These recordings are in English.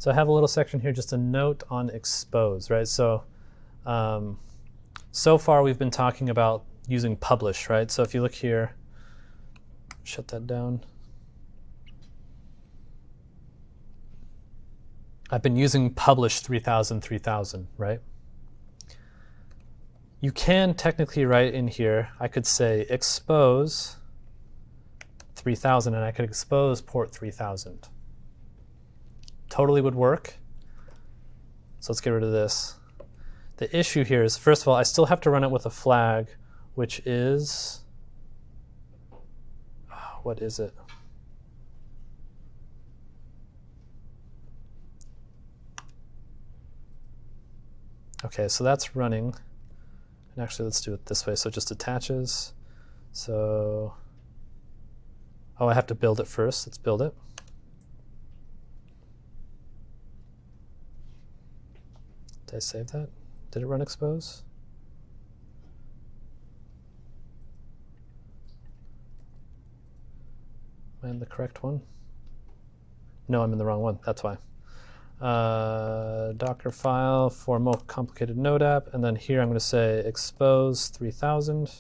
So I have a little section here, just a note on expose, right? So so far we've been talking about using publish, right? So if you look here, shut that down. I've been using publish 3000, 3000, right? You can technically write in here, I could say expose 3000, and I could expose port 3000. Totally would work. So let's get rid of this. The issue here is, first of all, I still have to run it with a flag, which is, what is it? Okay, so that's running. And actually, let's do it this way. So it just attaches. So, oh, I have to build it first. Let's build it. Did I save that? Did it run expose? Am I in the correct one? No, I'm in the wrong one. That's why. Docker file for more complicated Node app, and then here I'm going to say expose 3000,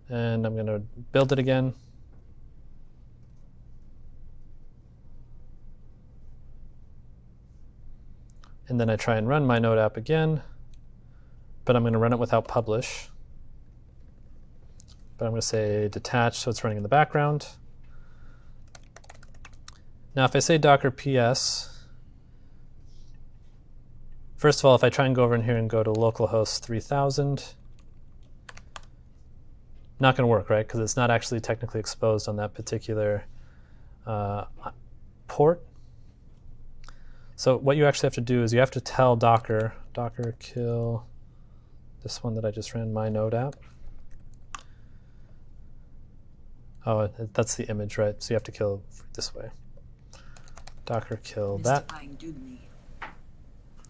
and I'm going to build it again. And then I try and run my Node app again, but I'm going to run it without publish. But I'm going to say detach, so it's running in the background. Now if I say docker ps, first of all, if I try and go over in here and go to localhost 3000, not going to work, right? Because it's not actually technically exposed on that particular port. So what you actually have to do is you have to tell Docker kill this one that I just ran, my Node app. Oh, that's the image, right? So you have to kill this way. Docker kill that. Mystifying Dudney.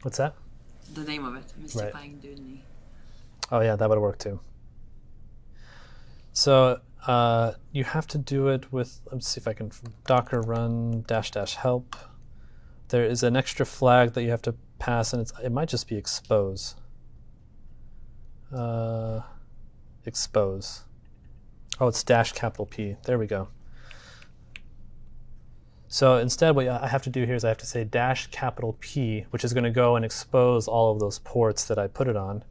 What's that? The name of it, Mystifying Dudney. Oh yeah, that would work too. So you have to do it with, let's see if I can, docker run -- help. There is an extra flag that you have to pass, and it might just be expose. Expose. Oh, it's -P. There we go. So instead, what I have to do here is I have to say -P, which is going to go and expose all of those ports that I put it on.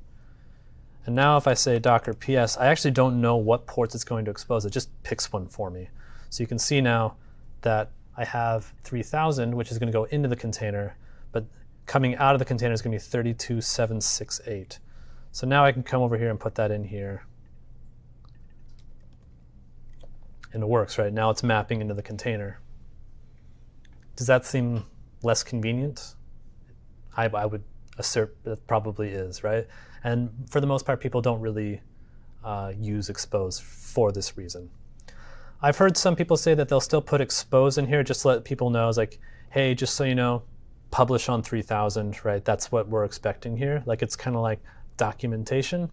And now if I say docker ps, I actually don't know what ports it's going to expose. It just picks one for me. So you can see now that I have 3000, which is going to go into the container, but coming out of the container is going to be 32768. So now I can come over here and put that in here. And it works, right? Now it's mapping into the container. Does that seem less convenient? I would assert that it probably is, right? And for the most part, people don't really use expose for this reason. I've heard some people say that they'll still put expose in here just to let people know, it's like, hey, just so you know, publish on 3000, right? That's what we're expecting here. Like, it's kind of like documentation.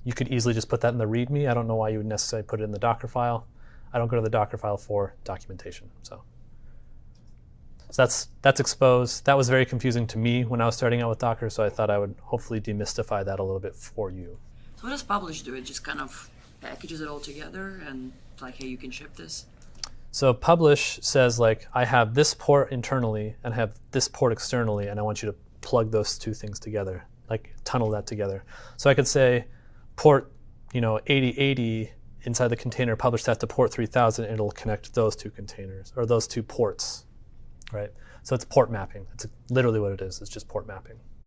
You could easily just put that in the README. I don't know why you would necessarily put it in the Docker file. I don't go to the Docker file for documentation. So that's expose. That was very confusing to me when I was starting out with Docker, so I thought I would hopefully demystify that a little bit for you. So what does publish do? It just kind of packages it all together and like, hey, you can ship this? So publish says, like, I have this port internally and I have this port externally, and I want you to plug those two things together, like tunnel that together. So I could say port, 8080 inside the container, publish that to port 3000, and it'll connect those two containers, or those two ports, right? So it's port mapping. It's literally what it is. It's just port mapping.